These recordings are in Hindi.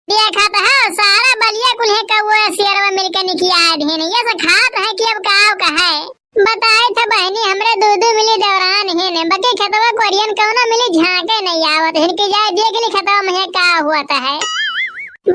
देखा तो है सारा बलिया कुल्हे का वो शेरवा मिलकर निकिया ढेन ये सब खात है कि अब का है बताए थे बहनी हमरे दूध मिली दौरान है ने बके खतवा कोरियन कौना मिली झांके नहीं आवत इनके जाए देख ली खतवा में का हुआ है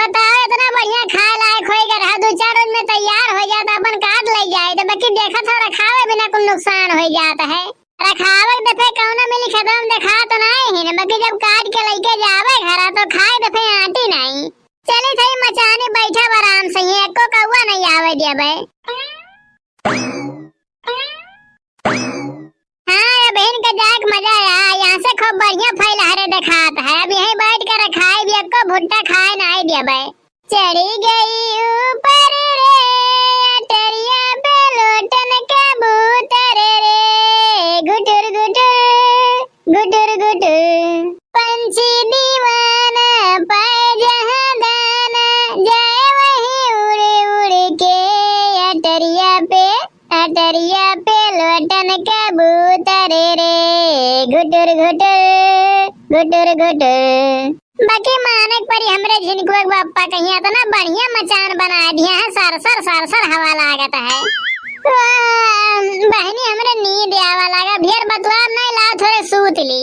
बताओ इतना बढ़िया खाए लायक होएगा रहा 2-4 रोज में तैयार हो जाता अपन काट ले जाए तो बाकी देखा था रखावे बिना कुछ नुकसान हो जाता है रखावे दफे कौना मिली खत्म देखा तो नहीं है बाकी जब काट के लेके जावे घर तो खाए दफे आटी नहीं चले थे मचाने बैठा आराम से एको कौवा नहीं आवे दिया बे हाँ बहन का जाक मजा आया यहाँ से खूब बढ़िया फैल हरे दिखात है अब यहीं बैठ कर खाए भी एको भुट्टा खाए नहीं दिया बे चढ़ी गई ऊपर रे अटरिया पे लोटन कबूतर रे गुटुर गुटुर गुटुर गुटुर पंछी दीवाना पाए जहाँ दाना जाए वहीं उड़ उड़ के अटरिया पे लोटन कबूतर रे गुटुर गुटुर गुटुर गुटुर बाकी मानक परी हमरे झिनकुआ बाप्पा कहिया तो ना बढ़िया मचान बना दिया है सरसर हवा लागत है बहनी हमरे नींद आवा लगा भेर बतवा नहीं ला थोड़े सूत ली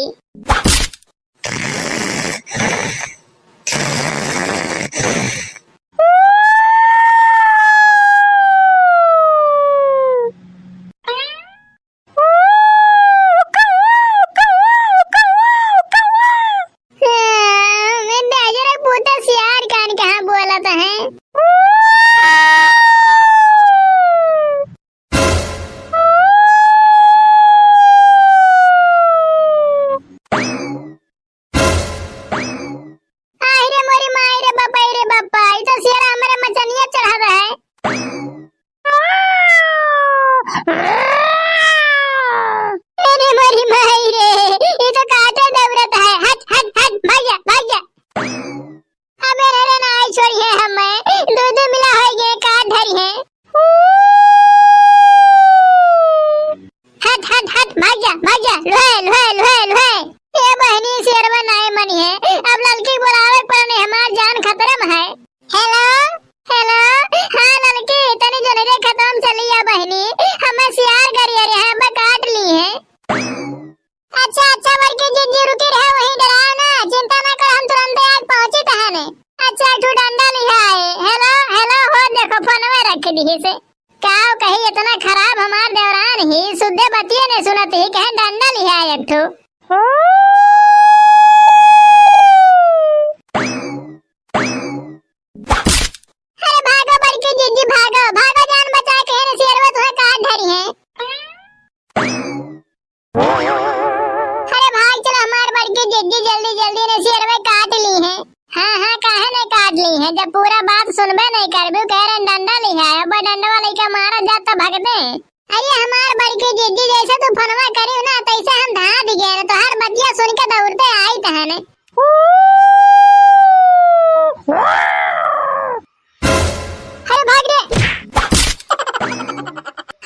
इतना खराब हमार देवरान ही सुधे बतिये ने सुनत ही कहे डंडा लिया एक ठो अरे भागो बड़की जीजी भागो भागो जान बचा के ने शेरवा तुम्हें काट धरी है अरे भाग चलो हमार बड़की जीजी जल्दी जल्दी ने शेरवा काट ली है हाँ काहे ने काट ली है जब पूरा बात सुनबे नहीं करबू कह रहे डंडा लिया है अब डंडा वाले का मारा जाता भगते अरे हमार बड़की जीजी जैसे तू फोनवा करी ना तैसे हम धाद गए तो हर बतिया सुन के दौड़ते आई तहने अरे भाग रे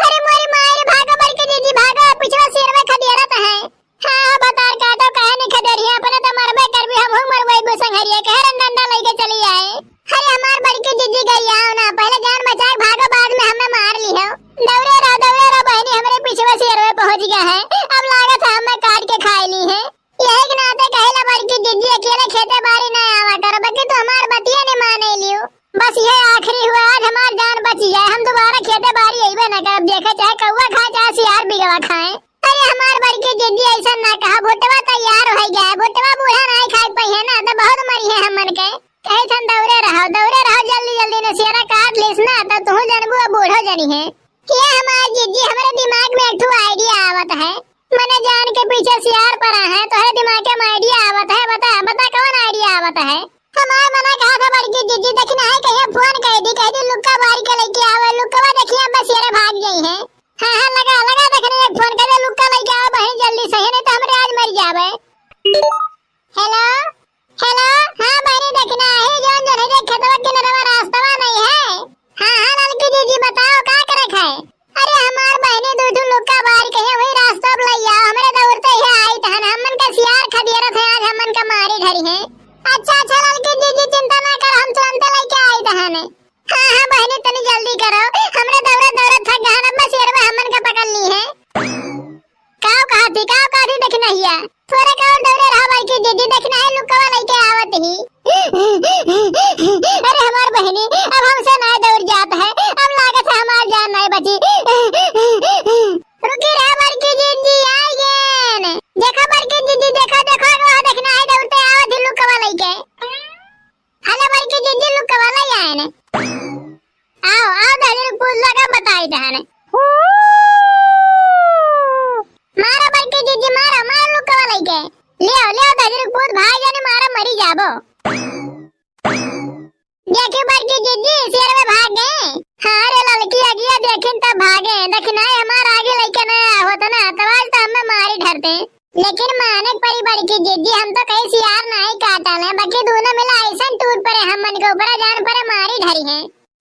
अरे मोरी मारे भागो बड़की जीजी भागो पिछवा शेर में खदेरा त है हां बतार काटो कहे नहीं खदेरिया अपने तो मरबे करबी हम मरबे बसंगरिया कह रन डंडा लेके चली आए अरे हमार बड़की जीजी गई आओ ना पहले जान बचा भागो बाद में हमें मार ली हो दौड़े रहो बहनी हमरे पिछवा शेर में पहुंच गया है अब लागत है हमें काट के खा ली है यही के नाते कहला बड़की जीजी अकेले खेते बारी ना आवा कर बाकी तो हमार बतिया ने माने लियो बस ये आखिरी हुआ आज हमार जान बची जाए हम दोबारा खेते बारी आइबे ना कर देखे चाहे कौवा खाए चाहे सियार बिगवा खाए अरे हमार बड़की जीजी ऐसा ना कहा भुट्टवा तैयार हो गया है भुट्टवा बूढ़ा नहीं खाए पई है ना तो बहुत मरी है हमन के कहे छन दौड़े रहो जल्दी जल्दी ने सियारा काट लिस ना तो तू जनबू बूढ़ो जनी है ये हमार जीजी हमारे दिमाग में एक ठो आईडिया आवत है मने जान के पीछे सियार पड़ा है तो है दिमाग में आईडिया आवत है बता कौन आईडिया आवत है हमार मना कहा था बड़की जीजी देखना है कहीं फोन कह दी लुक्का बारी के लेके आवे लुक्का देखिए बस ये भाग गई है हां लगा देखने एक फोन करे लुक्का लेके आओ बहन जल्दी से नहीं तो हमरे आज मर जावे हेलो हां बहनी देखना है जोन जो है खेतवा के नरवा रास्ता नहीं है हां लड़की जीजी बताओ का करे खाए अरे हमार बहने दूधू लुक्का बारी कहे वही रास्ता पे ले आओ हमरे दौड़ते ही आई तहन हमन का सियार खदियरत है आज हमन का मारी धरी है अच्छा अच्छा लड़की जीजी चिंता ना कर, हम तुरंत लेके आई दहने। हाँ हाँ बहनी तनी जल्दी करो, हमरे दौड़े दौड़े थक गहन, अब बस शेरवा हमन का पकड़ ली है। काव कहा थी देखना हिया, थोड़े का और दौड़े रहा लड़की जीजी, देखना है लुकवा लेके आवत ही। अरे हमार बहनी अब हमसे ना दौड़ जात है, अब लागत है हमार जान नहीं बची। रुकी रहे बड़की जीजी आई गेन, देखो बड़की जीजी देखो देखो वहाँ देखना है दौड़ते आवत ही लुकवा लेके। हेलो बड़की जीजी लुकवा ले आए ने, आओ आओ दहली पूछ लगा बताई दहने। मारो बड़की जीजी मारो मारो लुकवा लेके, ले आओ दहली पूछ भाई जाने मारा मरी जाबो। देखिए बड़की जीजी शेर में भाग गए। हाँ रे लड़की आगे देखें तब भागे, देखना है हमारा आगे लेके ना होता ना तब आज तो हमें मारी डरते। लेकिन मानक परी बड़की जीजी, हम तो कहीं सियार नहीं काटा ले, बाकी दोनों मिला ऐसा टूट पड़े हम मन के ऊपर जान पड़े मारी धरी है।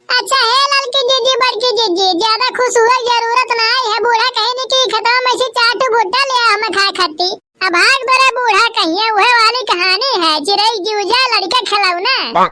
अच्छा है लड़की जीजी बड़की जीजी, ज्यादा खुश हुए जरूरत ना है, बूढ़ा कहीं नहीं की खत्म में से चाटू भुट्टा ले हमें खा खत्ती। अब भाग दो रे बूढ़ा कहिए, वह वाली कहानी है चिरई जूझा लड़का खिलौना।